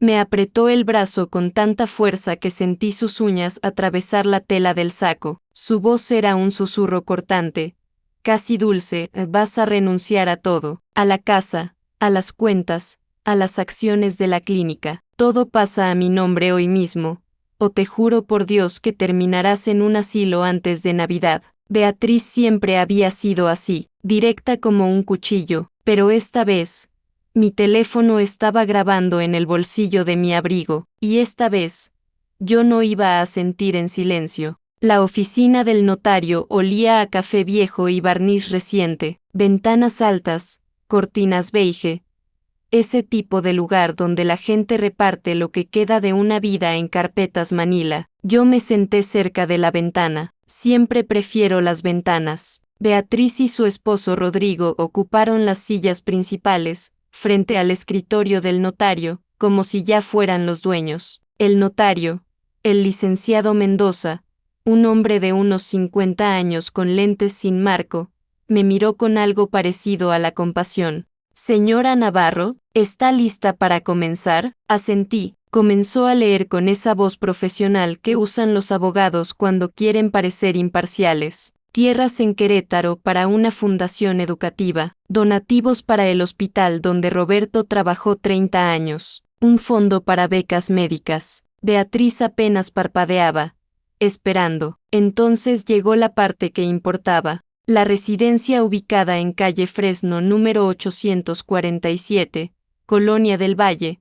Me apretó el brazo con tanta fuerza que sentí sus uñas atravesar la tela del saco. Su voz era un susurro cortante, casi dulce. Vas a renunciar a todo, a la casa, a las cuentas, a las acciones de la clínica. Todo pasa a mi nombre hoy mismo, o te juro por Dios que terminarás en un asilo antes de Navidad. Beatriz siempre había sido así, directa como un cuchillo, pero esta vez, mi teléfono estaba grabando en el bolsillo de mi abrigo, y esta vez, yo no iba a asentir en silencio. La oficina del notario olía a café viejo y barniz reciente, ventanas altas, cortinas beige, ese tipo de lugar donde la gente reparte lo que queda de una vida en carpetas manila. Yo me senté cerca de la ventana. Siempre prefiero las ventanas. Beatriz y su esposo Rodrigo ocuparon las sillas principales, frente al escritorio del notario, como si ya fueran los dueños. El notario, el licenciado Mendoza, un hombre de unos 50 años con lentes sin marco, me miró con algo parecido a la compasión. Señora Navarro, ¿está lista para comenzar? Asentí. Comenzó a leer con esa voz profesional que usan los abogados cuando quieren parecer imparciales. Tierras en Querétaro para una fundación educativa, donativos para el hospital donde Roberto trabajó 30 años, un fondo para becas médicas. Beatriz apenas parpadeaba, esperando. Entonces llegó la parte que importaba. La residencia ubicada en calle Fresno número 847, Colonia del Valle,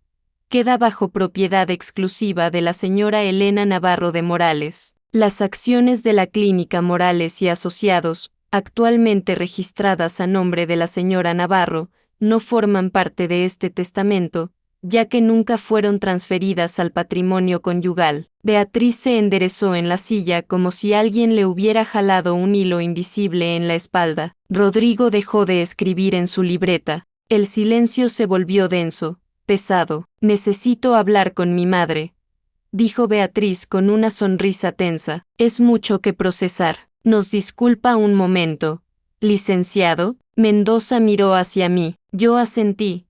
queda bajo propiedad exclusiva de la señora Elena Navarro de Morales. Las acciones de la Clínica Morales y Asociados, actualmente registradas a nombre de la señora Navarro, no forman parte de este testamento, ya que nunca fueron transferidas al patrimonio conyugal. Beatriz se enderezó en la silla como si alguien le hubiera jalado un hilo invisible en la espalda. Rodrigo dejó de escribir en su libreta. El silencio se volvió denso, pesado. Necesito hablar con mi madre, dijo Beatriz con una sonrisa tensa. Es mucho que procesar. Nos disculpa un momento, licenciado. Mendoza miró hacia mí. Yo asentí,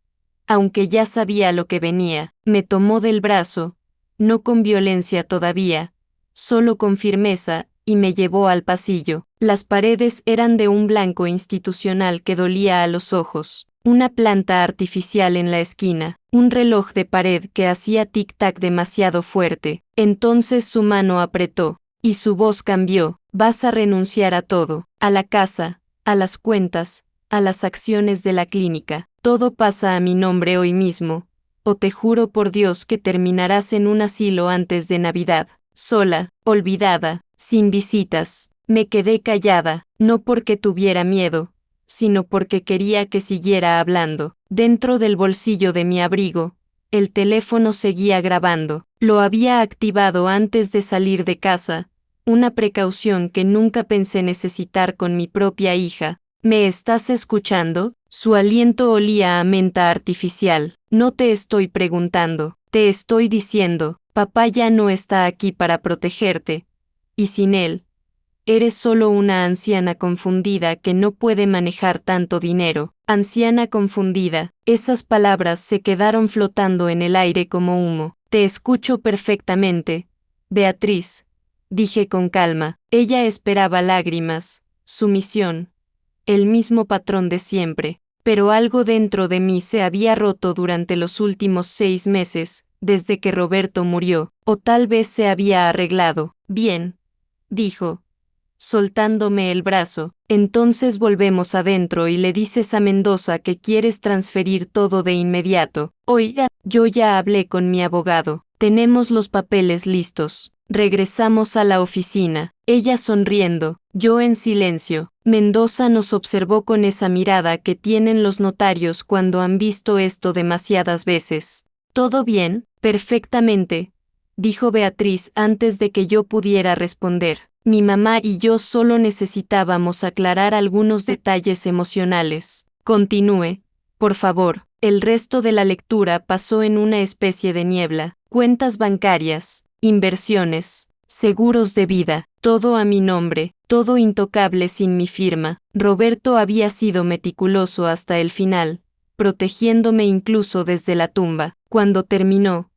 aunque ya sabía lo que venía. Me tomó del brazo, no con violencia todavía, solo con firmeza, y me llevó al pasillo. Las paredes eran de un blanco institucional que dolía a los ojos. Una planta artificial en la esquina, un reloj de pared que hacía tic-tac demasiado fuerte. Entonces su mano apretó, y su voz cambió. Vas a renunciar a todo, a la casa, a las cuentas, a las acciones de la clínica. Todo pasa a mi nombre hoy mismo, o te juro por Dios que terminarás en un asilo antes de Navidad. Sola, olvidada, sin visitas. Me quedé callada, no porque tuviera miedo, sino porque quería que siguiera hablando. Dentro del bolsillo de mi abrigo, el teléfono seguía grabando. Lo había activado antes de salir de casa, una precaución que nunca pensé necesitar con mi propia hija. ¿Me estás escuchando? Su aliento olía a menta artificial. No te estoy preguntando, te estoy diciendo, papá ya no está aquí para protegerte, y sin él, eres solo una anciana confundida que no puede manejar tanto dinero. Anciana confundida, esas palabras se quedaron flotando en el aire como humo. Te escucho perfectamente, Beatriz, dije con calma. Ella esperaba lágrimas, sumisión, el mismo patrón de siempre, pero algo dentro de mí se había roto durante los últimos 6 meses, desde que Roberto murió, o tal vez se había arreglado. Bien, dijo, soltándome el brazo. Entonces volvemos adentro y le dices a Mendoza que quieres transferir todo de inmediato. Oiga, yo ya hablé con mi abogado. Tenemos los papeles listos. Regresamos a la oficina. Ella sonriendo, yo en silencio. Mendoza nos observó con esa mirada que tienen los notarios cuando han visto esto demasiadas veces. ¿Todo bien? Perfectamente, dijo Beatriz antes de que yo pudiera responder. Mi mamá y yo solo necesitábamos aclarar algunos detalles emocionales. Continúe, por favor. El resto de la lectura pasó en una especie de niebla. Cuentas bancarias, inversiones, seguros de vida, todo a mi nombre, todo intocable sin mi firma. Roberto había sido meticuloso hasta el final, protegiéndome incluso desde la tumba. Cuando terminó,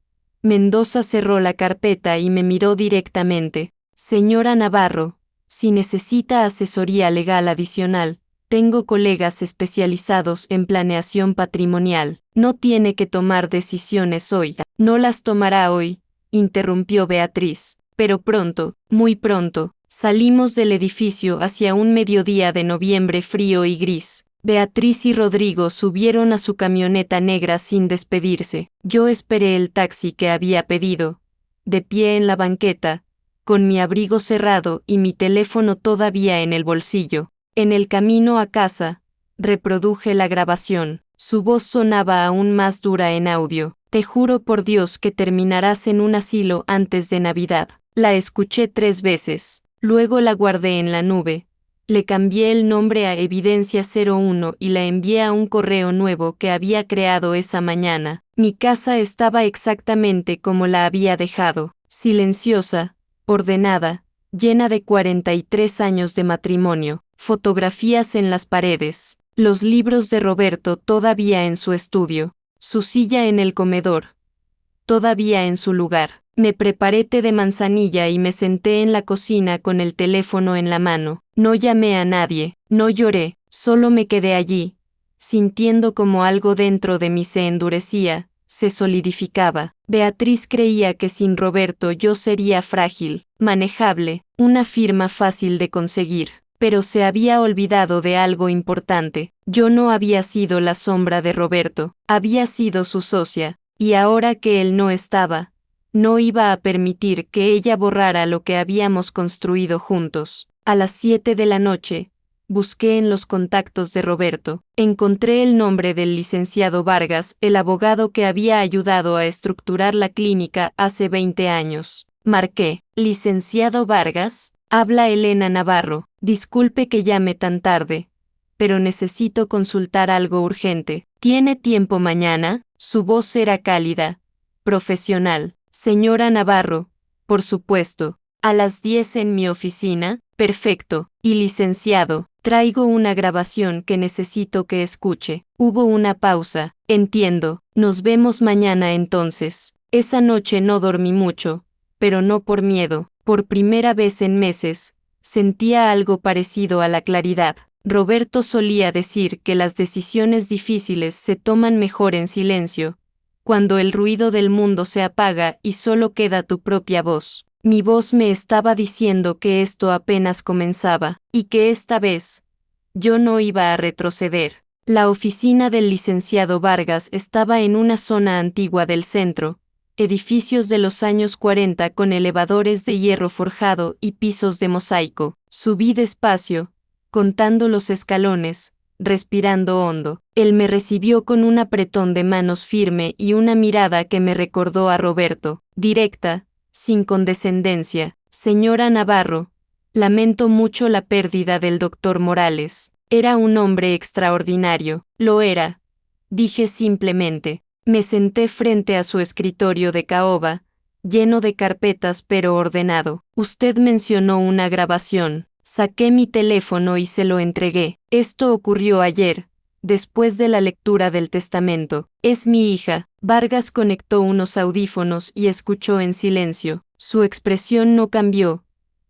Mendoza cerró la carpeta y me miró directamente. Señora Navarro, si necesita asesoría legal adicional, tengo colegas especializados en planeación patrimonial. No tiene que tomar decisiones hoy. No las tomará hoy, interrumpió Beatriz. Pero pronto, muy pronto, salimos del edificio hacia un mediodía de noviembre frío y gris. Beatriz y Rodrigo subieron a su camioneta negra sin despedirse. Yo esperé el taxi que había pedido, de pie en la banqueta, con mi abrigo cerrado y mi teléfono todavía en el bolsillo. En el camino a casa, reproduje la grabación. Su voz sonaba aún más dura en audio. Te juro por Dios que terminarás en un asilo antes de Navidad. La escuché 3 veces. Luego la guardé en la nube. Le cambié el nombre a Evidencia 01 y la envié a un correo nuevo que había creado esa mañana. Mi casa estaba exactamente como la había dejado, silenciosa, ordenada, llena de 43 años de matrimonio, fotografías en las paredes, los libros de Roberto todavía en su estudio, su silla en el comedor, todavía en su lugar. Me preparé té de manzanilla y me senté en la cocina con el teléfono en la mano. No llamé a nadie, no lloré, solo me quedé allí, sintiendo como algo dentro de mí se endurecía, se solidificaba. Beatriz creía que sin Roberto yo sería frágil, manejable, una firma fácil de conseguir. Pero se había olvidado de algo importante. Yo no había sido la sombra de Roberto, había sido su socia, y ahora que él no estaba, no iba a permitir que ella borrara lo que habíamos construido juntos. A las 7 de la noche, busqué en los contactos de Roberto. Encontré el nombre del licenciado Vargas, el abogado que había ayudado a estructurar la clínica hace 20 años. Marqué, licenciado Vargas, habla Elena Navarro. Disculpe que llame tan tarde, pero necesito consultar algo urgente. ¿Tiene tiempo mañana? Su voz era cálida, profesional. Señora Navarro, por supuesto, a las 10 en mi oficina. Perfecto. Y licenciado, traigo una grabación que necesito que escuche. Hubo una pausa. Entiendo. Nos vemos mañana entonces. Esa noche no dormí mucho, pero no por miedo. Por primera vez en meses, sentía algo parecido a la claridad. Roberto solía decir que las decisiones difíciles se toman mejor en silencio, cuando el ruido del mundo se apaga y solo queda tu propia voz. Mi voz me estaba diciendo que esto apenas comenzaba, y que esta vez, yo no iba a retroceder. La oficina del licenciado Vargas estaba en una zona antigua del centro, edificios de los años 40 con elevadores de hierro forjado y pisos de mosaico. Subí despacio, contando los escalones, respirando hondo. Él me recibió con un apretón de manos firme y una mirada que me recordó a Roberto, directa, sin condescendencia. Señora Navarro, lamento mucho la pérdida del doctor Morales. Era un hombre extraordinario. Lo era. Dije simplemente. Me senté frente a su escritorio de caoba, lleno de carpetas pero ordenado. Usted mencionó una grabación. Saqué mi teléfono y se lo entregué. Esto ocurrió ayer, después de la lectura del testamento. Es mi hija. Vargas conectó unos audífonos y escuchó en silencio. Su expresión no cambió,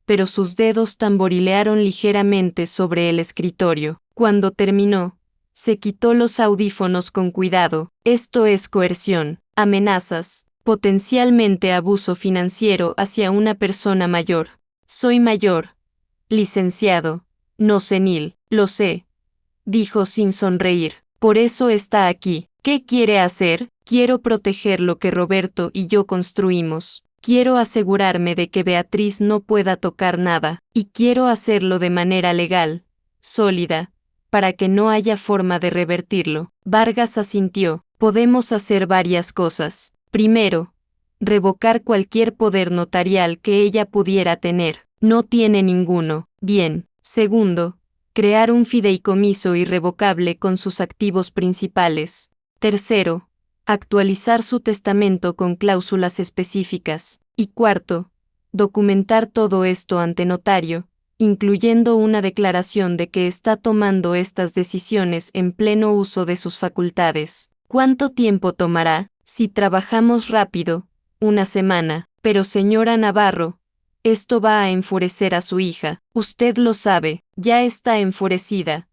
pero sus dedos tamborilearon ligeramente sobre el escritorio. Cuando terminó, se quitó los audífonos con cuidado. Esto es coerción, amenazas, potencialmente abuso financiero hacia una persona mayor. Soy mayor, licenciado, no senil, lo sé, dijo sin sonreír. Por eso está aquí. ¿Qué quiere hacer? Quiero proteger lo que Roberto y yo construimos. Quiero asegurarme de que Beatriz no pueda tocar nada, y quiero hacerlo de manera legal, sólida, para que no haya forma de revertirlo. Vargas asintió. Podemos hacer varias cosas. Primero, revocar cualquier poder notarial que ella pudiera tener. No tiene ninguno. Bien. Segundo, crear un fideicomiso irrevocable con sus activos principales. Tercero, actualizar su testamento con cláusulas específicas. Y cuarto, documentar todo esto ante notario, incluyendo una declaración de que está tomando estas decisiones en pleno uso de sus facultades. ¿Cuánto tiempo tomará? Si trabajamos rápido, una semana. Pero señora Navarro, esto va a enfurecer a su hija. Usted lo sabe, ya está enfurecida.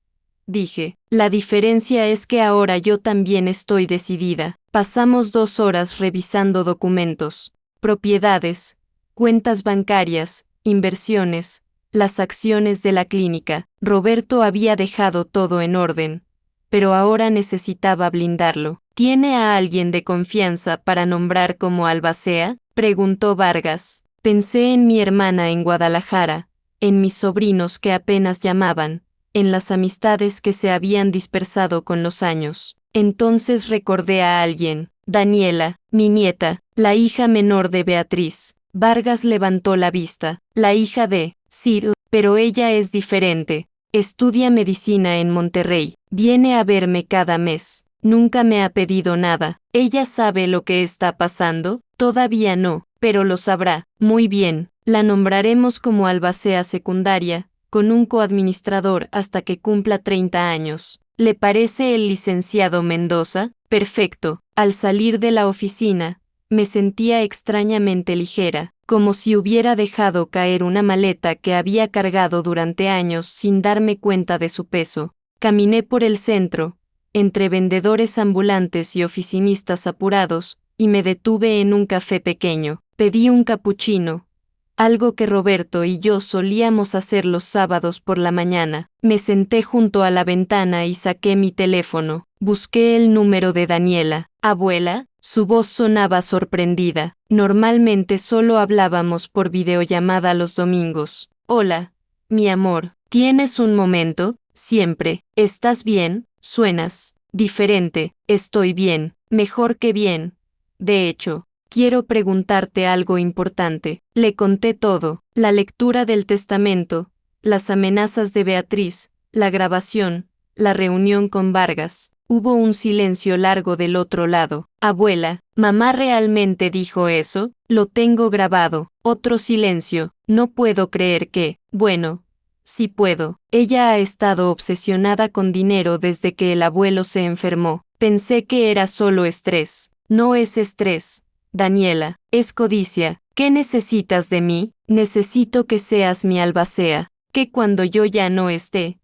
Dije, la diferencia es que ahora yo también estoy decidida. Pasamos 2 horas revisando documentos, propiedades, cuentas bancarias, inversiones, las acciones de la clínica. Roberto había dejado todo en orden, pero ahora necesitaba blindarlo. ¿Tiene a alguien de confianza para nombrar como albacea?, preguntó Vargas. Pensé en mi hermana en Guadalajara, en mis sobrinos que apenas llamaban, en las amistades que se habían dispersado con los años. Entonces recordé a alguien, Daniela, mi nieta, la hija menor de Beatriz. Vargas levantó la vista. La hija de Ciro, pero ella es diferente. Estudia medicina en Monterrey. Viene a verme cada mes. Nunca me ha pedido nada. ¿Ella sabe lo que está pasando? Todavía no, pero lo sabrá. Muy bien, la nombraremos como albacea secundaria, con un coadministrador hasta que cumpla 30 años. ¿Le parece el licenciado Mendoza? Perfecto. Al salir de la oficina, me sentía extrañamente ligera, como si hubiera dejado caer una maleta que había cargado durante años sin darme cuenta de su peso. Caminé por el centro, entre vendedores ambulantes y oficinistas apurados, y me detuve en un café pequeño. Pedí un capuchino, algo que Roberto y yo solíamos hacer los sábados por la mañana. Me senté junto a la ventana y saqué mi teléfono. Busqué el número de Daniela. Abuela, su voz sonaba sorprendida. Normalmente solo hablábamos por videollamada los domingos. Hola, mi amor, ¿tienes un momento? Siempre. ¿Estás bien? Suenas diferente. Estoy bien, mejor que bien. De hecho, quiero preguntarte algo importante. Le conté todo, la lectura del testamento, las amenazas de Beatriz, la grabación, la reunión con Vargas. Hubo un silencio largo del otro lado. Abuela, ¿mamá realmente dijo eso? Lo tengo grabado. Otro silencio. No puedo creer que, bueno, sí puedo. Ella ha estado obsesionada con dinero desde que el abuelo se enfermó. Pensé que era solo estrés. No es estrés, Daniela, es codicia. ¿Qué necesitas de mí? Necesito que seas mi albacea, que cuando yo ya no esté,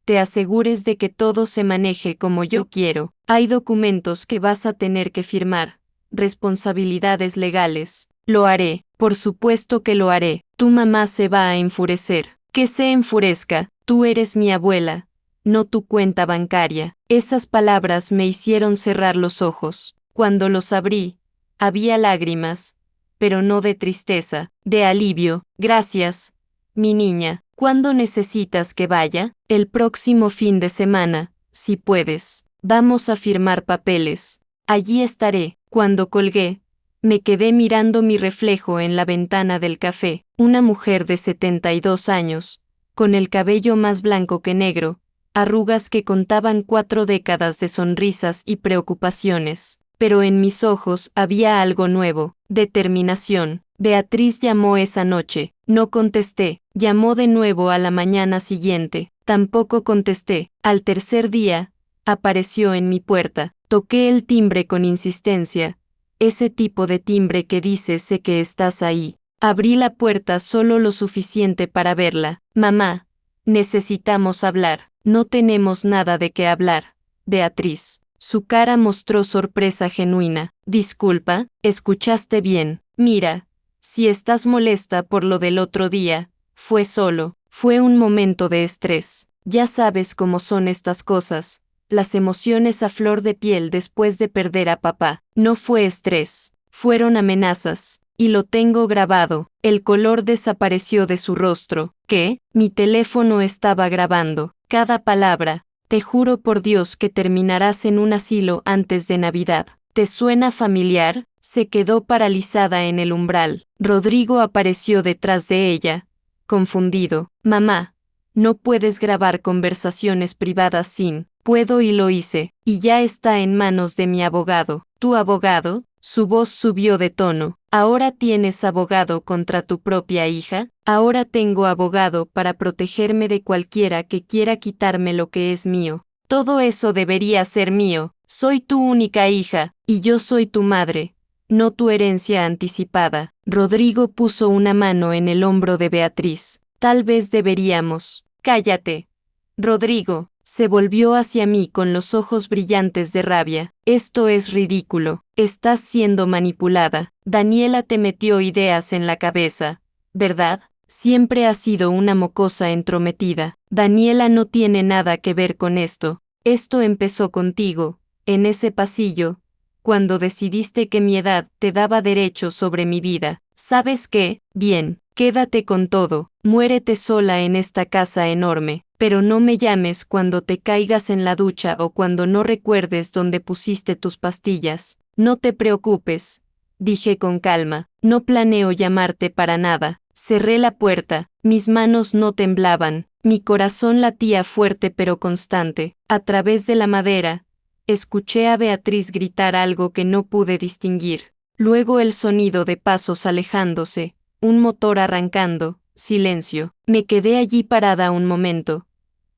te asegures de que todo se maneje como yo quiero. Hay documentos que vas a tener que firmar, responsabilidades legales. Lo haré, por supuesto que lo haré. Tu mamá se va a enfurecer. Que se enfurezca, tú eres mi abuela, no tu cuenta bancaria. Esas palabras me hicieron cerrar los ojos. Cuando los abrí, había lágrimas, pero no de tristeza, de alivio. Gracias, mi niña. ¿Cuándo necesitas que vaya? El próximo fin de semana, si puedes. Vamos a firmar papeles. Allí estaré. Cuando colgué, me quedé mirando mi reflejo en la ventana del café. Una mujer de 72 años, con el cabello más blanco que negro, arrugas que contaban 4 décadas de sonrisas y preocupaciones. Pero en mis ojos había algo nuevo, determinación. Beatriz llamó esa noche. No contesté. Llamó de nuevo a la mañana siguiente. Tampoco contesté. Al tercer día, apareció en mi puerta. Toqué el timbre con insistencia. Ese tipo de timbre que dice sé que estás ahí. Abrí la puerta solo lo suficiente para verla. Mamá, necesitamos hablar. No tenemos nada de qué hablar. Beatriz. Su cara mostró sorpresa genuina. Disculpa, escuchaste bien. Mira, si estás molesta por lo del otro día, fue un momento de estrés. Ya sabes cómo son estas cosas. Las emociones a flor de piel después de perder a papá. No fue estrés, fueron amenazas. Y lo tengo grabado. El color desapareció de su rostro. ¿Qué? Mi teléfono estaba grabando. Cada palabra. Te juro por Dios que terminarás en un asilo antes de Navidad. ¿Te suena familiar? Se quedó paralizada en el umbral. Rodrigo apareció detrás de ella, confundido. Mamá, no puedes grabar conversaciones privadas sin. Puedo y lo hice, y ya está en manos de mi abogado. ¿Tu abogado? Su voz subió de tono. ¿Ahora tienes abogado contra tu propia hija? Ahora tengo abogado para protegerme de cualquiera que quiera quitarme lo que es mío. Todo eso debería ser mío. Soy tu única hija, y yo soy tu madre. no tu herencia anticipada. Rodrigo puso una mano en el hombro de Beatriz. Tal vez deberíamos. Cállate. Rodrigo, se volvió hacia mí con los ojos brillantes de rabia. Esto es ridículo. Estás siendo manipulada. Daniela te metió ideas en la cabeza, ¿verdad? Siempre has sido una mocosa entrometida. Daniela no tiene nada que ver con esto. Esto empezó contigo, en ese pasillo, cuando decidiste que mi edad te daba derecho sobre mi vida. ¿Sabes qué? Bien, quédate con todo, muérete sola en esta casa enorme, pero no me llames cuando te caigas en la ducha o cuando no recuerdes dónde pusiste tus pastillas. No te preocupes, dije con calma, no planeo llamarte para nada. Cerré la puerta, mis manos no temblaban, mi corazón latía fuerte pero constante. A través de la madera, escuché a Beatriz gritar algo que no pude distinguir. Luego el sonido de pasos alejándose, un motor arrancando, silencio. Me quedé allí parada un momento.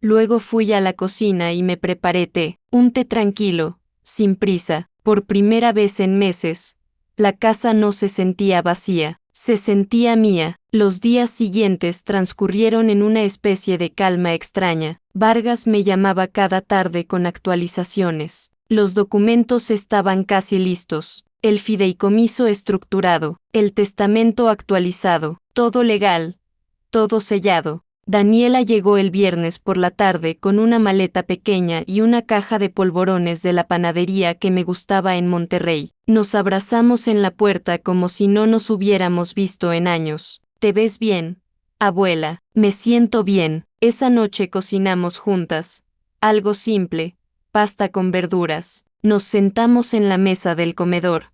Luego fui a la cocina y me preparé té, un té tranquilo, sin prisa. Por primera vez en meses, la casa no se sentía vacía. Se sentía mía. Los días siguientes transcurrieron en una especie de calma extraña. Vargas me llamaba cada tarde con actualizaciones. Los documentos estaban casi listos. El fideicomiso estructurado, el testamento actualizado, todo legal, todo sellado. Daniela llegó el viernes por la tarde con una maleta pequeña y una caja de polvorones de la panadería que me gustaba en Monterrey. Nos abrazamos en la puerta como si no nos hubiéramos visto en años. ¿Te ves bien, abuela? Me siento bien. Esa noche cocinamos juntas. Algo simple, pasta con verduras. Nos sentamos en la mesa del comedor,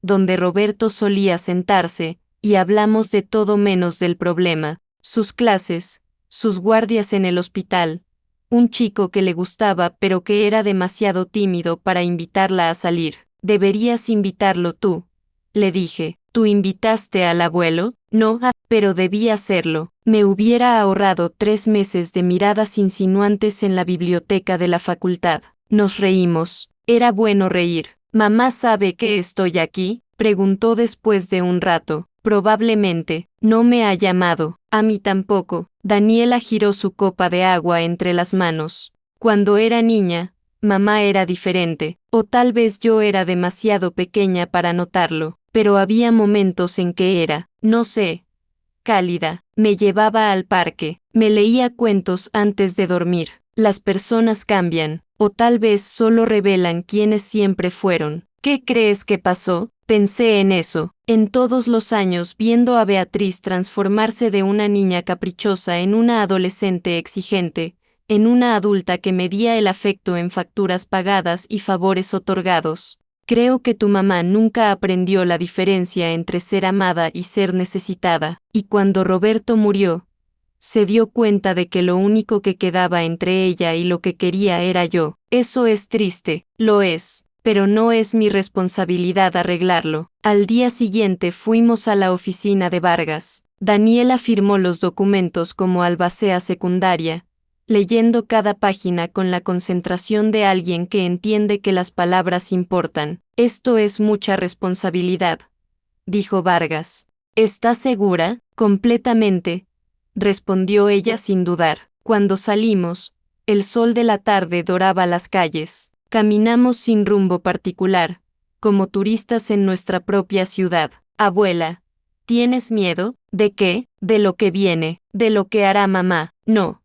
donde Roberto solía sentarse, y hablamos de todo menos del problema. Sus clases, sus guardias en el hospital, un chico que le gustaba pero que era demasiado tímido para invitarla a salir. Deberías invitarlo tú, le dije. ¿Tú invitaste al abuelo? No, pero debí hacerlo. Me hubiera ahorrado 3 meses de miradas insinuantes en la biblioteca de la facultad. Nos reímos. Era bueno reír. ¿Mamá sabe que estoy aquí?, preguntó después de un rato. Probablemente. No me ha llamado. A mí tampoco. Daniela giró su copa de agua entre las manos. Cuando era niña, mamá era diferente, o tal vez yo era demasiado pequeña para notarlo, pero había momentos en que era, no sé, cálida. Me llevaba al parque, me leía cuentos antes de dormir. Las personas cambian, o tal vez solo revelan quiénes siempre fueron. ¿Qué crees que pasó? Pensé en eso, en todos los años viendo a Beatriz transformarse de una niña caprichosa en una adolescente exigente, en una adulta que medía el afecto en facturas pagadas y favores otorgados. Creo que tu mamá nunca aprendió la diferencia entre ser amada y ser necesitada, y cuando Roberto murió, se dio cuenta de que lo único que quedaba entre ella y lo que quería era yo. Eso es triste, lo es, pero no es mi responsabilidad arreglarlo. Al día siguiente fuimos a la oficina de Vargas. Daniela firmó los documentos como albacea secundaria, leyendo cada página con la concentración de alguien que entiende que las palabras importan. Esto es mucha responsabilidad, dijo Vargas. ¿Estás segura? Completamente, respondió ella sin dudar. Cuando salimos, el sol de la tarde doraba las calles. Caminamos sin rumbo particular, como turistas en nuestra propia ciudad. Abuela, ¿tienes miedo? ¿De qué? De lo que viene, de lo que hará mamá. No,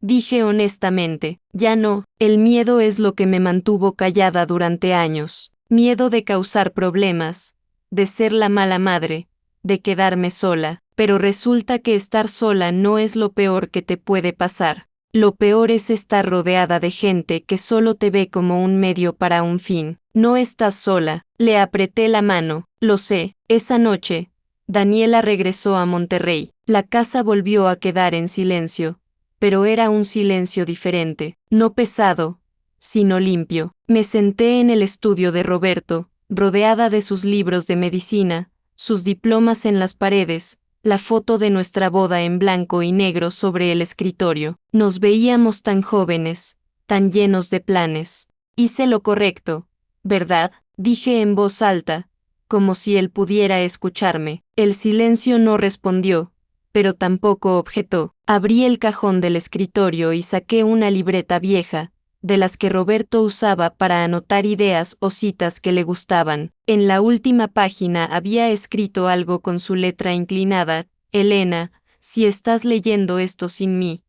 dije honestamente, ya no. El miedo es lo que me mantuvo callada durante años. Miedo de causar problemas, de ser la mala madre, de quedarme sola. Pero resulta que estar sola no es lo peor que te puede pasar. Lo peor es estar rodeada de gente que solo te ve como un medio para un fin. No estás sola. Le apreté la mano. Lo sé. Esa noche, Daniela regresó a Monterrey. La casa volvió a quedar en silencio, pero era un silencio diferente, no pesado, sino limpio. Me senté en el estudio de Roberto, rodeada de sus libros de medicina, sus diplomas en las paredes, la foto de nuestra boda en blanco y negro sobre el escritorio. Nos veíamos tan jóvenes, tan llenos de planes. Hice lo correcto, ¿verdad?, dije en voz alta, como si él pudiera escucharme. El silencio no respondió, pero tampoco objetó. Abrí el cajón del escritorio y saqué una libreta vieja, de las que Roberto usaba para anotar ideas o citas que le gustaban. En la última página había escrito algo con su letra inclinada: Elena, si estás leyendo esto sin mí,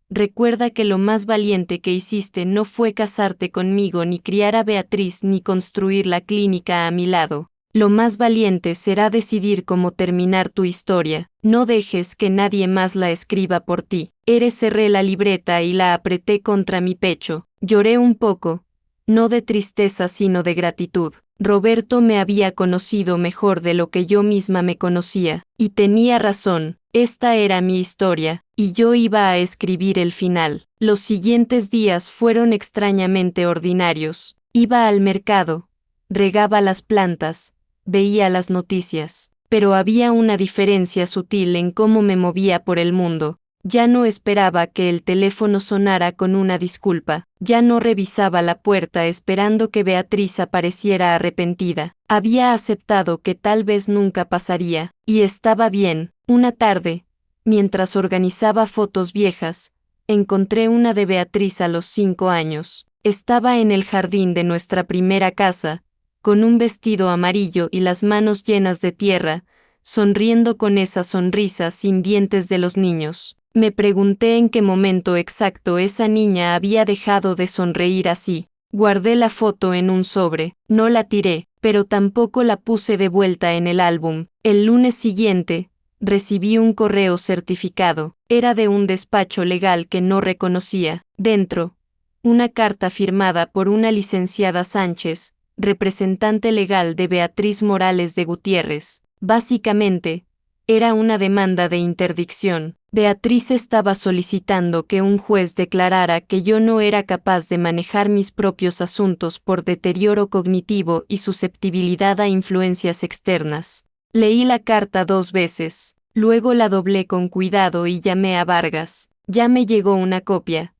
recuerda que lo más valiente que hiciste no fue casarte conmigo, ni criar a Beatriz, ni construir la clínica a mi lado. Lo más valiente será decidir cómo terminar tu historia. No dejes que nadie más la escriba por ti. Cerré la libreta y la apreté contra mi pecho. Lloré un poco, no de tristeza sino de gratitud. Roberto me había conocido mejor de lo que yo misma me conocía, y tenía razón. Esta era mi historia, y yo iba a escribir el final. Los siguientes días fueron extrañamente ordinarios. Iba al mercado, regaba las plantas, veía las noticias, pero había una diferencia sutil en cómo me movía por el mundo. Ya no esperaba que el teléfono sonara con una disculpa, ya no revisaba la puerta esperando que Beatriz apareciera arrepentida. Había aceptado que tal vez nunca pasaría, y estaba bien. Una tarde, mientras organizaba fotos viejas, encontré una de Beatriz a los 5 años. Estaba en el jardín de nuestra primera casa, con un vestido amarillo y las manos llenas de tierra, sonriendo con esa sonrisa sin dientes de los niños. Me pregunté en qué momento exacto esa niña había dejado de sonreír así. Guardé la foto en un sobre, no la tiré, pero tampoco la puse de vuelta en el álbum. El lunes siguiente, recibí un correo certificado. Era de un despacho legal que no reconocía. Dentro, una carta firmada por una licenciada Sánchez, representante legal de Beatriz Morales de Gutiérrez. Básicamente, era una demanda de interdicción. Beatriz estaba solicitando que un juez declarara que yo no era capaz de manejar mis propios asuntos por deterioro cognitivo y susceptibilidad a influencias externas. Leí la carta 2 veces, luego la doblé con cuidado y llamé a Vargas. Ya me llegó una copia,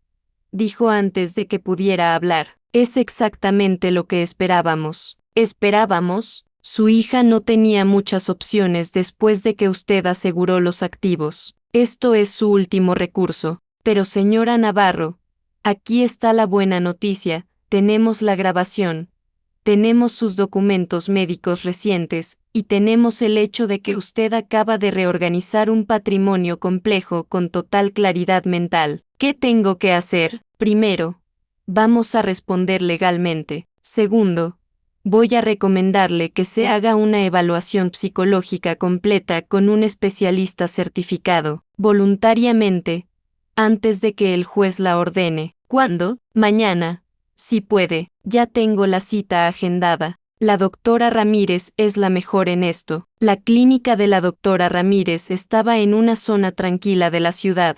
dijo antes de que pudiera hablar. Es exactamente lo que esperábamos. ¿Esperábamos? Su hija no tenía muchas opciones después de que usted aseguró los activos. Esto es su último recurso. Pero señora Navarro, aquí está la buena noticia, tenemos la grabación, tenemos sus documentos médicos recientes, y tenemos el hecho de que usted acaba de reorganizar un patrimonio complejo con total claridad mental. ¿Qué tengo que hacer? Primero, vamos a responder legalmente. Segundo, voy a recomendarle que se haga una evaluación psicológica completa con un especialista certificado, voluntariamente, antes de que el juez la ordene. ¿Cuándo? Mañana. Si puede, ya tengo la cita agendada. La doctora Ramírez es la mejor en esto. La clínica de la doctora Ramírez estaba en una zona tranquila de la ciudad,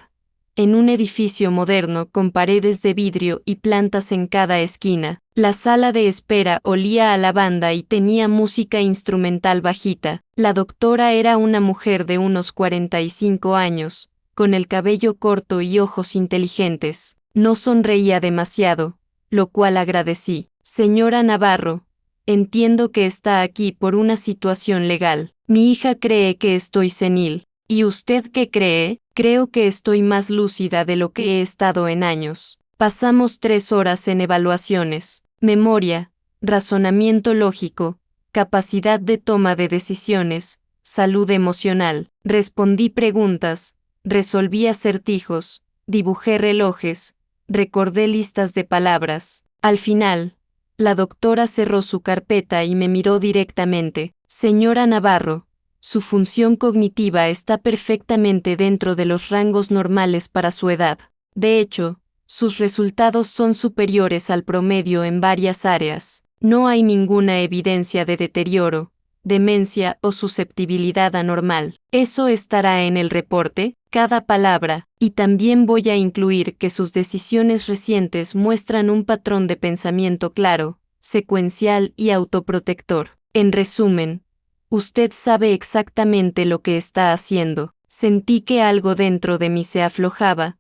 en un edificio moderno con paredes de vidrio y plantas en cada esquina. La sala de espera olía a lavanda y tenía música instrumental bajita. La doctora era una mujer de unos 45 años, con el cabello corto y ojos inteligentes. No sonreía demasiado, lo cual agradecí. Señora Navarro, entiendo que está aquí por una situación legal. Mi hija cree que estoy senil. ¿Y usted qué cree? Creo que estoy más lúcida de lo que he estado en años. Pasamos 3 horas en evaluaciones, memoria, razonamiento lógico, capacidad de toma de decisiones, salud emocional. Respondí preguntas, resolví acertijos, dibujé relojes, recordé listas de palabras. Al final, la doctora cerró su carpeta y me miró directamente. Señora Navarro, su función cognitiva está perfectamente dentro de los rangos normales para su edad. De hecho, sus resultados son superiores al promedio en varias áreas. No hay ninguna evidencia de deterioro, demencia o susceptibilidad anormal. Eso estará en el reporte, cada palabra, y también voy a incluir que sus decisiones recientes muestran un patrón de pensamiento claro, secuencial y autoprotector. En resumen, usted sabe exactamente lo que está haciendo. Sentí que algo dentro de mí se aflojaba,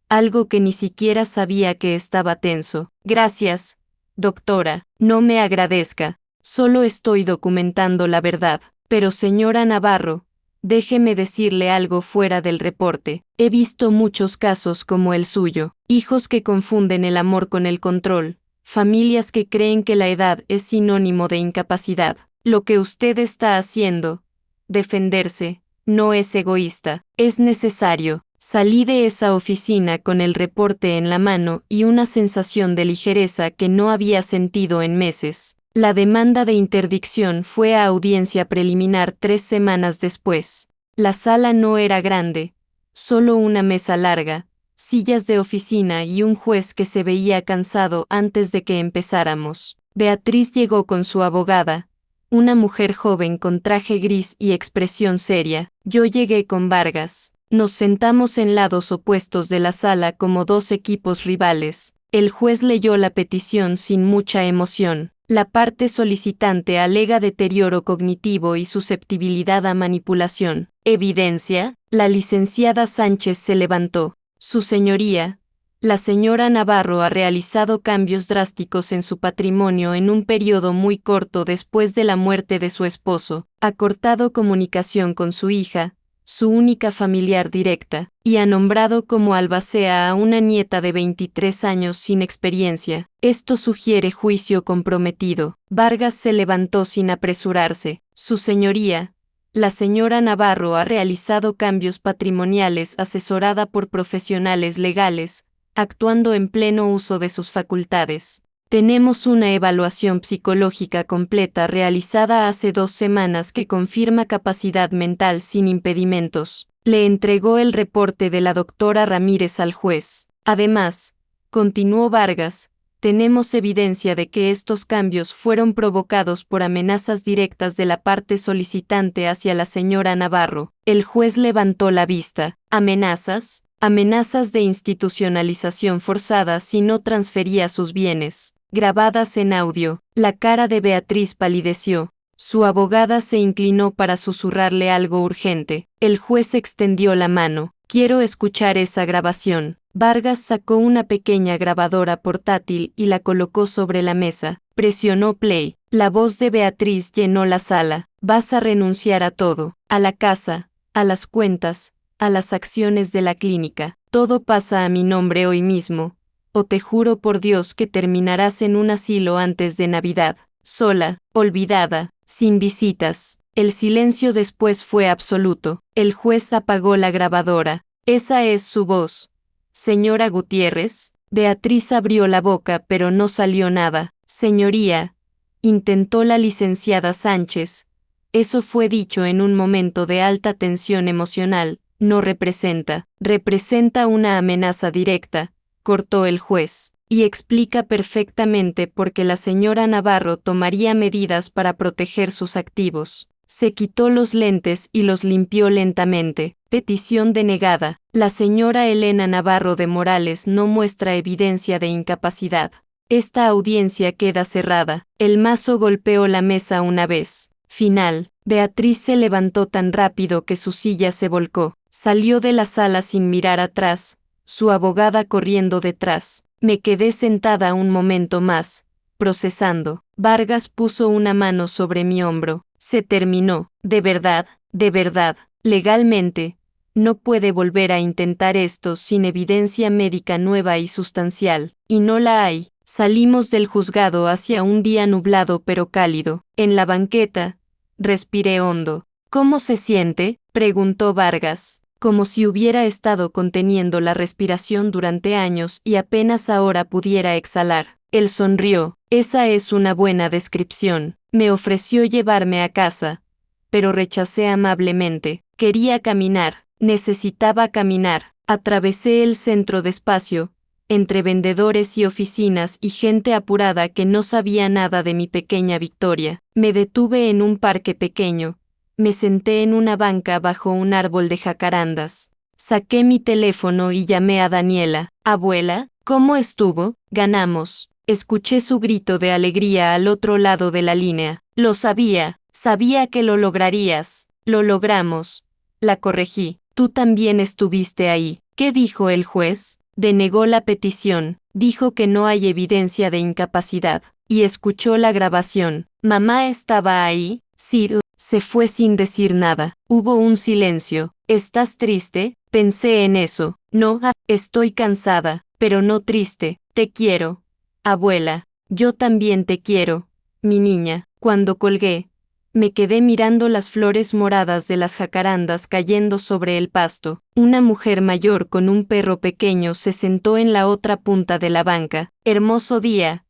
algo que ni siquiera sabía que estaba tenso. Gracias, doctora. No me agradezca. Solo estoy documentando la verdad. Pero señora Navarro, déjeme decirle algo fuera del reporte. He visto muchos casos como el suyo. Hijos que confunden el amor con el control. Familias que creen que la edad es sinónimo de incapacidad. Lo que usted está haciendo, defenderse, no es egoísta, es necesario. Salí de esa oficina con el reporte en la mano y una sensación de ligereza que no había sentido en meses. La demanda de interdicción fue a audiencia preliminar 3 semanas después. La sala no era grande, solo una mesa larga, sillas de oficina y un juez que se veía cansado antes de que empezáramos. Beatriz llegó con su abogada, una mujer joven con traje gris y expresión seria. Yo llegué con Vargas. Nos sentamos en lados opuestos de la sala como dos equipos rivales. El juez leyó la petición sin mucha emoción. La parte solicitante alega deterioro cognitivo y susceptibilidad a manipulación. ¿Evidencia? La licenciada Sánchez se levantó. Su señoría, la señora Navarro ha realizado cambios drásticos en su patrimonio en un periodo muy corto después de la muerte de su esposo. Ha cortado comunicación con su hija, su única familiar directa, y ha nombrado como albacea a una nieta de 23 años sin experiencia. Esto sugiere juicio comprometido. Vargas se levantó sin apresurarse. Su señoría, la señora Navarro ha realizado cambios patrimoniales asesorada por profesionales legales, actuando en pleno uso de sus facultades. Tenemos una evaluación psicológica completa realizada hace 2 semanas que confirma capacidad mental sin impedimentos. Le entregó el reporte de la doctora Ramírez al juez. Además, continuó Vargas, tenemos evidencia de que estos cambios fueron provocados por amenazas directas de la parte solicitante hacia la señora Navarro. El juez levantó la vista. ¿Amenazas? Amenazas de institucionalización forzada si no transfería sus bienes. Grabadas en audio. La cara de Beatriz palideció. Su abogada se inclinó para susurrarle algo urgente. El juez extendió la mano. Quiero escuchar esa grabación. Vargas sacó una pequeña grabadora portátil y la colocó sobre la mesa. Presionó play. La voz de Beatriz llenó la sala. Vas a renunciar a todo. A la casa, a las cuentas, a las acciones de la clínica. Todo pasa a mi nombre hoy mismo. O te juro por Dios que terminarás en un asilo antes de Navidad. Sola, olvidada, sin visitas. El silencio después fue absoluto. El juez apagó la grabadora. Esa es su voz. Señora Gutiérrez. Beatriz abrió la boca pero no salió nada. Señoría, intentó la licenciada Sánchez. Eso fue dicho en un momento de alta tensión emocional. No representa una amenaza directa, cortó el juez, y explica perfectamente por qué la señora Navarro tomaría medidas para proteger sus activos. Se quitó los lentes y los limpió lentamente. Petición denegada. La señora Elena Navarro de Morales no muestra evidencia de incapacidad. Esta audiencia queda cerrada. El mazo golpeó la mesa una vez. Final. Beatriz se levantó tan rápido que su silla se volcó. Salió de la sala sin mirar atrás, su abogada corriendo detrás. Me quedé sentada un momento más, procesando. Vargas puso una mano sobre mi hombro. Se terminó. De verdad, legalmente, no puede volver a intentar esto sin evidencia médica nueva y sustancial, y no la hay. Salimos del juzgado hacia un día nublado pero cálido. En la banqueta, respiré hondo. ¿Cómo se siente?, preguntó Vargas, como si hubiera estado conteniendo la respiración durante años y apenas ahora pudiera exhalar. Él sonrió. Esa es una buena descripción. Me ofreció llevarme a casa, pero rechacé amablemente. Quería caminar, necesitaba caminar. Atravesé el centro despacio, entre vendedores y oficinas y gente apurada que no sabía nada de mi pequeña victoria. Me detuve en un parque pequeño. Me senté en una banca bajo un árbol de jacarandas. Saqué mi teléfono y llamé a Daniela. Abuela, ¿cómo estuvo? Ganamos. Escuché su grito de alegría al otro lado de la línea. Lo sabía que lo lograrías. Lo logramos. La corregí. Tú también estuviste ahí. ¿Qué dijo el juez? Denegó la petición. Dijo que no hay evidencia de incapacidad. y escuchó la grabación. ¿Mamá estaba ahí? Sí. Se fue sin decir nada. Hubo un silencio. ¿Estás triste? Pensé en eso. No, estoy cansada, pero no triste. Te quiero. Abuela. Yo también te quiero, mi niña. Cuando colgué, me quedé mirando las flores moradas de las jacarandas cayendo sobre el pasto. Una mujer mayor con un perro pequeño se sentó en la otra punta de la banca. Hermoso día,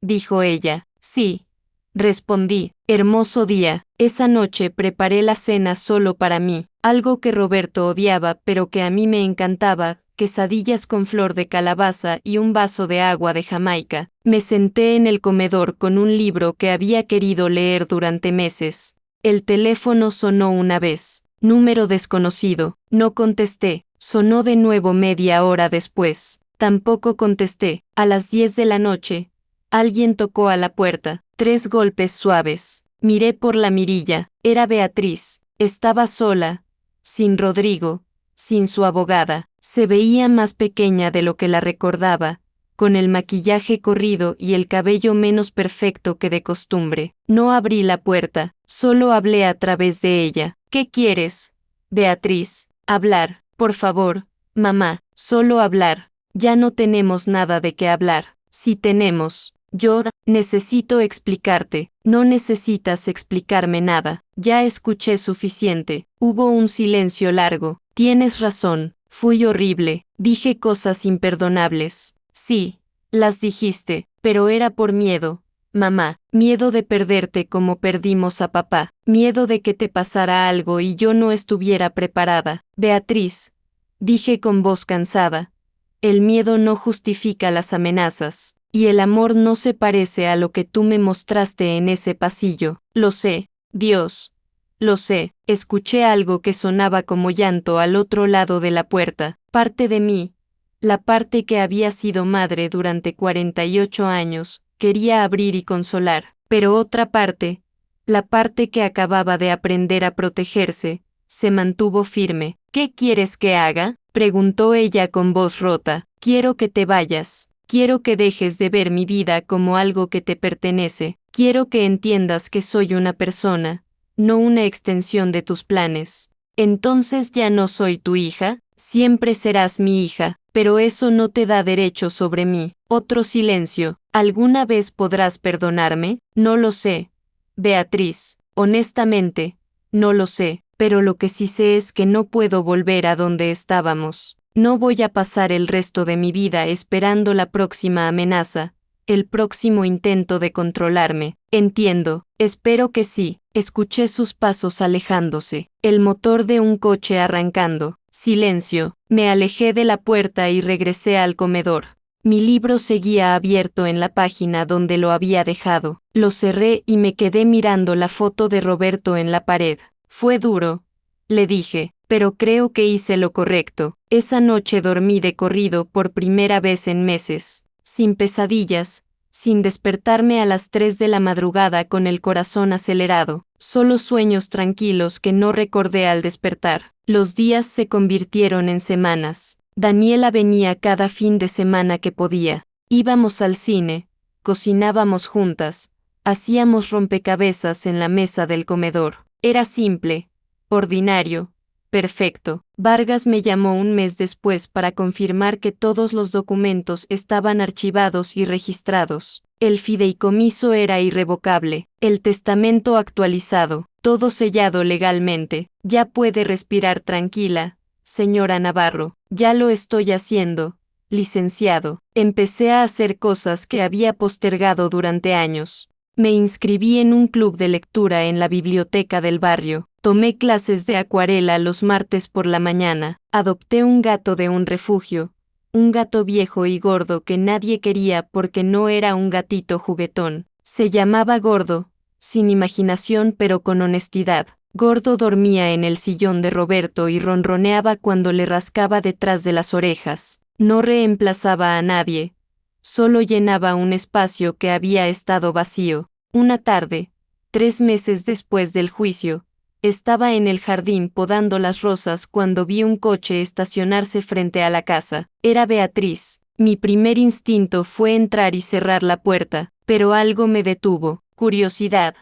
dijo ella. Sí, respondí. Hermoso día. Esa noche preparé la cena solo para mí, algo que Roberto odiaba pero que a mí me encantaba, quesadillas con flor de calabaza y un vaso de agua de Jamaica. Me senté en el comedor con un libro que había querido leer durante meses. El teléfono sonó una vez. Número desconocido. No contesté. Sonó de nuevo media hora después. Tampoco contesté. A las 10 de la noche, alguien tocó a la puerta. 3 golpes suaves. Miré por la mirilla. Era Beatriz. Estaba sola, sin Rodrigo, sin su abogada. Se veía más pequeña de lo que la recordaba, con el maquillaje corrido y el cabello menos perfecto que de costumbre. No abrí la puerta, solo hablé a través de ella. ¿Qué quieres, Beatriz? Hablar, por favor, mamá, solo hablar. Ya no tenemos nada de qué hablar. Si tenemos, yo necesito explicarte. No necesitas explicarme nada. Ya escuché suficiente. Hubo un silencio largo. Tienes razón. Fui horrible. Dije cosas imperdonables. Sí, las dijiste, pero era por miedo. Mamá, miedo de perderte como perdimos a papá. Miedo de que te pasara algo y yo no estuviera preparada. Beatriz, dije con voz cansada. El miedo no justifica las amenazas. Y el amor no se parece a lo que tú me mostraste en ese pasillo. Lo sé, Dios. Lo sé. Escuché algo que sonaba como llanto al otro lado de la puerta. Parte de mí, la parte que había sido madre durante 48 años, quería abrir y consolar. Pero otra parte, la parte que acababa de aprender a protegerse, se mantuvo firme. ¿Qué quieres que haga? Preguntó ella con voz rota. Quiero que te vayas. Quiero que dejes de ver mi vida como algo que te pertenece. Quiero que entiendas que soy una persona, no una extensión de tus planes. Entonces ya no soy tu hija, siempre serás mi hija, pero eso no te da derecho sobre mí. Otro silencio. ¿Alguna vez podrás perdonarme? No lo sé. Beatriz, honestamente, no lo sé, pero lo que sí sé es que no puedo volver a donde estábamos. No voy a pasar el resto de mi vida esperando la próxima amenaza, el próximo intento de controlarme. Entiendo, espero que sí. Escuché sus pasos alejándose, el motor de un coche arrancando. Silencio. Me alejé de la puerta y regresé al comedor. Mi libro seguía abierto en la página donde lo había dejado. Lo cerré y me quedé mirando la foto de Roberto en la pared. Fue duro, le dije, pero creo que hice lo correcto. Esa noche dormí de corrido por primera vez en meses, sin pesadillas, sin despertarme a las 3 de la madrugada con el corazón acelerado, solo sueños tranquilos que no recordé al despertar. Los días se convirtieron en semanas. Daniela venía cada fin de semana que podía. Íbamos al cine, cocinábamos juntas, hacíamos rompecabezas en la mesa del comedor. Era simple, ordinario, perfecto. Vargas me llamó un mes después para confirmar que todos los documentos estaban archivados y registrados. El fideicomiso era irrevocable, el testamento actualizado, todo sellado legalmente. Ya puede respirar tranquila, señora Navarro. Ya lo estoy haciendo, licenciado. Empecé a hacer cosas que había postergado durante años. Me inscribí en un club de lectura en la biblioteca del barrio. Tomé clases de acuarela los martes por la mañana. Adopté un gato de un refugio. Un gato viejo y gordo que nadie quería porque no era un gatito juguetón. Se llamaba Gordo, sin imaginación pero con honestidad. Gordo dormía en el sillón de Roberto y ronroneaba cuando le rascaba detrás de las orejas. No reemplazaba a nadie. Solo llenaba un espacio que había estado vacío. Una tarde, 3 meses después del juicio, estaba en el jardín podando las rosas cuando vi un coche estacionarse frente a la casa. Era Beatriz. Mi primer instinto fue entrar y cerrar la puerta, pero algo me detuvo, curiosidad,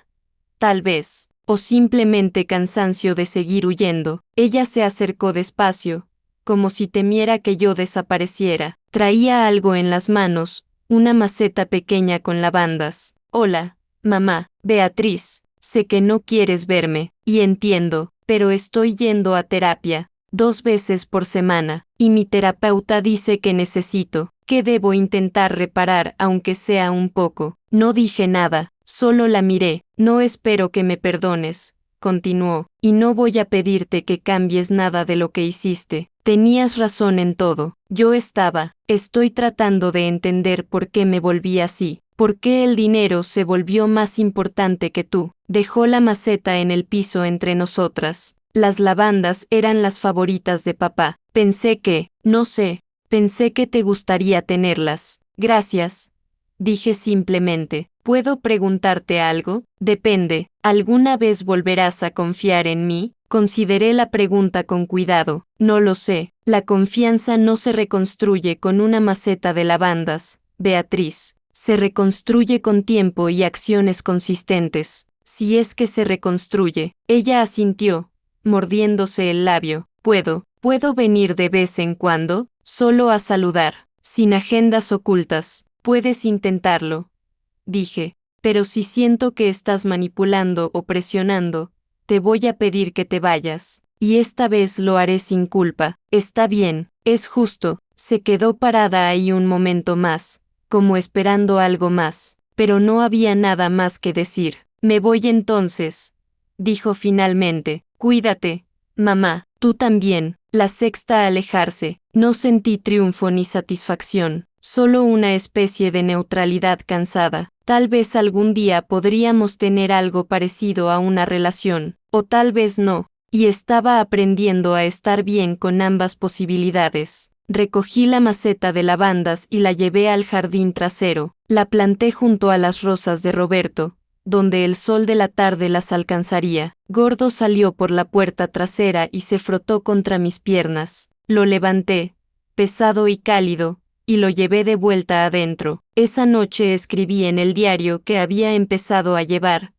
tal vez, o simplemente cansancio de seguir huyendo. Ella se acercó despacio, como si temiera que yo desapareciera. Traía algo en las manos, una maceta pequeña con lavandas. Hola, mamá, Beatriz, sé que no quieres verme, y entiendo, pero estoy yendo a terapia 2 veces por semana, y mi terapeuta dice que debo intentar reparar aunque sea un poco. No dije nada, solo la miré. No espero que me perdones, continuó, y no voy a pedirte que cambies nada de lo que hiciste. Tenías razón en todo. Estoy tratando de entender por qué me volví así. ¿Por qué el dinero se volvió más importante que tú? Dejó la maceta en el piso entre nosotras. Las lavandas eran las favoritas de papá. Pensé que te gustaría tenerlas. Gracias. Dije simplemente. ¿Puedo preguntarte algo? Depende. ¿Alguna vez volverás a confiar en mí? Consideré la pregunta con cuidado. No lo sé. La confianza no se reconstruye con una maceta de lavandas, Beatriz. Se reconstruye con tiempo y acciones consistentes. Si es que se reconstruye. Ella asintió, mordiéndose el labio. ¿Puedo venir de vez en cuando? Solo a saludar, sin agendas ocultas. Puedes intentarlo, dije, pero si siento que estás manipulando o presionando, te voy a pedir que te vayas, y esta vez lo haré sin culpa. Está bien, es justo. Se quedó parada ahí un momento más, como esperando algo más, pero no había nada más que decir. Me voy entonces, dijo finalmente. Cuídate, mamá, tú también. La sexta a alejarse. No sentí triunfo ni satisfacción, solo una especie de neutralidad cansada. Tal vez algún día podríamos tener algo parecido a una relación, o tal vez no, y estaba aprendiendo a estar bien con ambas posibilidades. Recogí la maceta de lavandas y la llevé al jardín trasero. La planté junto a las rosas de Roberto, donde el sol de la tarde las alcanzaría. Gordo salió por la puerta trasera y se frotó contra mis piernas. Lo levanté, pesado y cálido, y lo llevé de vuelta adentro. Esa noche escribí en el diario que había empezado a llevar,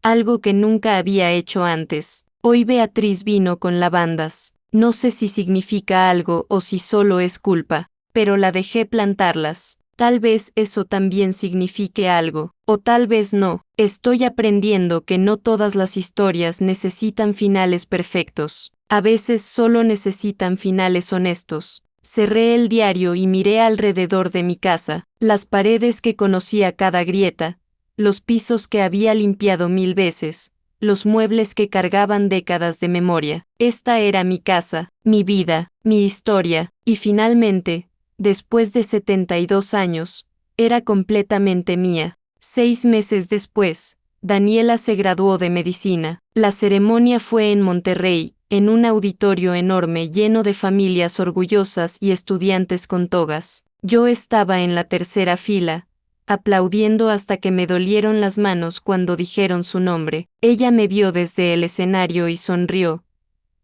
algo que nunca había hecho antes. Hoy Beatriz vino con lavandas. No sé si significa algo o si solo es culpa, pero la dejé plantarlas. Tal vez eso también signifique algo, o tal vez no. Estoy aprendiendo que no todas las historias necesitan finales perfectos. A veces solo necesitan finales honestos. Cerré el diario y miré alrededor de mi casa, las paredes que conocía cada grieta, los pisos que había limpiado 1000 veces, los muebles que cargaban décadas de memoria. Esta era mi casa, mi vida, mi historia, y finalmente, después de 72 años, era completamente mía. 6 meses después, Daniela se graduó de medicina. La ceremonia fue en Monterrey, en un auditorio enorme lleno de familias orgullosas y estudiantes con togas. Yo estaba en la tercera fila, aplaudiendo hasta que me dolieron las manos cuando dijeron su nombre. Ella me vio desde el escenario y sonrió.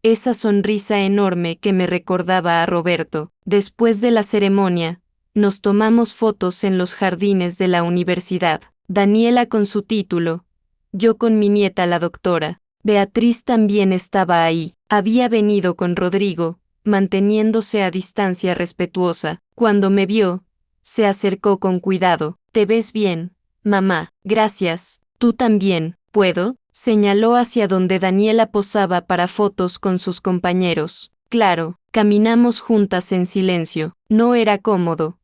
Esa sonrisa enorme que me recordaba a Roberto. Después de la ceremonia, nos tomamos fotos en los jardines de la universidad. Daniela con su título, yo con mi nieta la doctora. Beatriz también estaba ahí. Había venido con Rodrigo, manteniéndose a distancia respetuosa. Cuando me vio, se acercó con cuidado. ¿Te ves bien, mamá? Gracias. ¿Tú también? ¿Puedo? Señaló hacia donde Daniela posaba para fotos con sus compañeros. Claro, caminamos juntas en silencio. No era cómodo,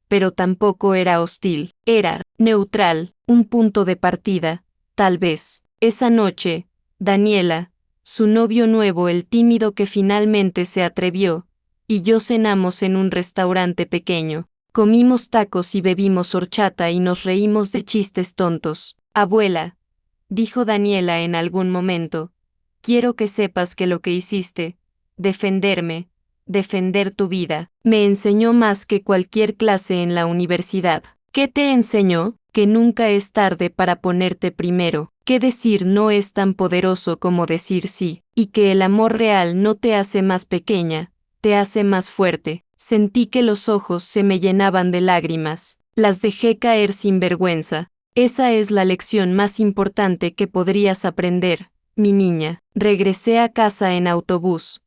pero tampoco era hostil. Era neutral, un punto de partida, tal vez. Esa noche, Daniela, su novio nuevo, el tímido que finalmente se atrevió, y yo cenamos en un restaurante pequeño. Comimos tacos y bebimos horchata y nos reímos de chistes tontos. Abuela, dijo Daniela en algún momento, quiero que sepas que lo que hiciste, defender tu vida, me enseñó más que cualquier clase en la universidad. ¿Qué te enseñó? Que nunca es tarde para ponerte primero, que decir no es tan poderoso como decir sí, y que el amor real no te hace más pequeña, te hace más fuerte. Sentí que los ojos se me llenaban de lágrimas, las dejé caer sin vergüenza. Esa es la lección más importante que podrías aprender, mi niña. Regresé a casa en autobús,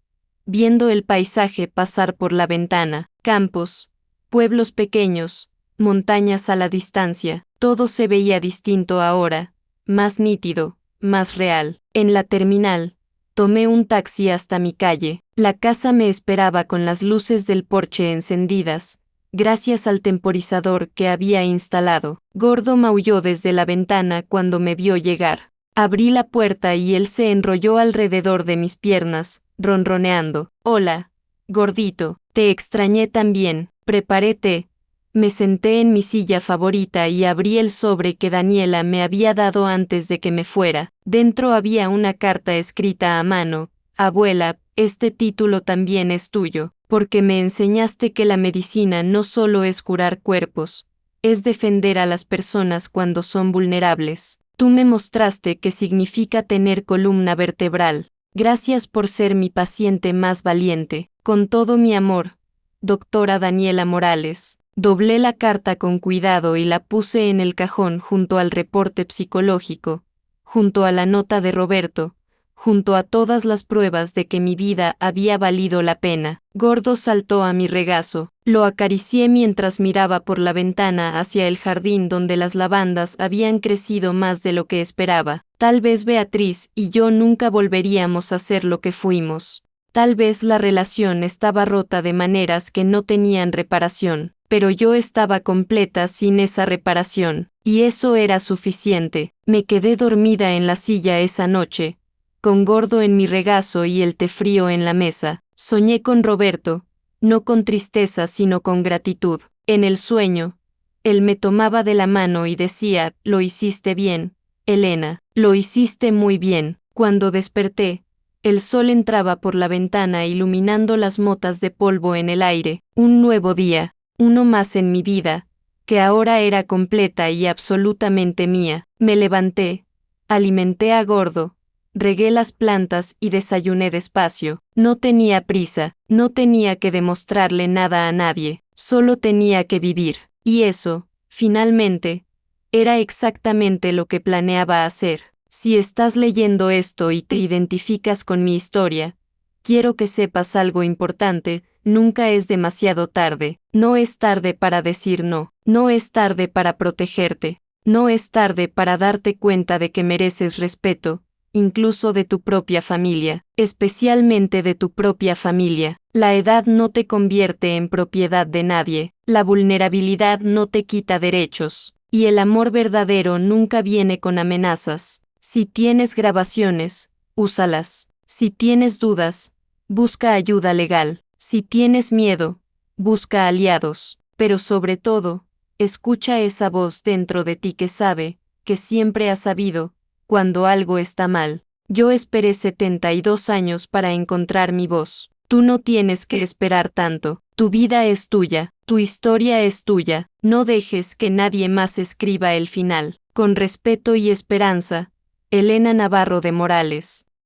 viendo el paisaje pasar por la ventana, campos, pueblos pequeños, montañas a la distancia. Todo se veía distinto ahora, más nítido, más real. En la terminal, tomé un taxi hasta mi calle. La casa me esperaba con las luces del porche encendidas, gracias al temporizador que había instalado. Gordo maulló desde la ventana cuando me vio llegar. Abrí la puerta y él se enrolló alrededor de mis piernas, ronroneando. Hola, gordito, te extrañé también. Preparé té. Me senté en mi silla favorita y abrí el sobre que Daniela me había dado antes de que me fuera. Dentro había una carta escrita a mano. Abuela, este título también es tuyo, porque me enseñaste que la medicina no solo es curar cuerpos, es defender a las personas cuando son vulnerables. Tú me mostraste qué significa tener columna vertebral. Gracias por ser mi paciente más valiente. Con todo mi amor, doctora Daniela Morales. Doblé la carta con cuidado y la puse en el cajón junto al reporte psicológico, junto a la nota de Roberto, junto a todas las pruebas de que mi vida había valido la pena. Gordo saltó a mi regazo. Lo acaricié mientras miraba por la ventana hacia el jardín donde las lavandas habían crecido más de lo que esperaba. Tal vez Beatriz y yo nunca volveríamos a ser lo que fuimos. Tal vez la relación estaba rota de maneras que no tenían reparación, pero yo estaba completa sin esa reparación, y eso era suficiente. Me quedé dormida en la silla esa noche, con Gordo en mi regazo y el té frío en la mesa. Soñé con Roberto, no con tristeza sino con gratitud. En el sueño, él me tomaba de la mano y decía, lo hiciste bien, Elena, lo hiciste muy bien. Cuando desperté, el sol entraba por la ventana iluminando las motas de polvo en el aire. Un nuevo día, uno más en mi vida, que ahora era completa y absolutamente mía. Me levanté, alimenté a Gordo, regué las plantas y desayuné despacio. No tenía prisa, no tenía que demostrarle nada a nadie, solo tenía que vivir. Y eso, finalmente, era exactamente lo que planeaba hacer. Si estás leyendo esto y te identificas con mi historia, quiero que sepas algo importante: nunca es demasiado tarde. No es tarde para decir no, no es tarde para protegerte, no es tarde para darte cuenta de que mereces respeto, incluso de tu propia familia, especialmente de tu propia familia. La edad no te convierte en propiedad de nadie, la vulnerabilidad no te quita derechos, y el amor verdadero nunca viene con amenazas. Si tienes grabaciones, úsalas. Si tienes dudas, busca ayuda legal. Si tienes miedo, busca aliados. Pero sobre todo, escucha esa voz dentro de ti que sabe, que siempre ha sabido, cuando algo está mal. Yo esperé 72 años para encontrar mi voz. Tú no tienes que esperar tanto. Tu vida es tuya, tu historia es tuya. No dejes que nadie más escriba el final. Con respeto y esperanza, Elena Navarro de Morales.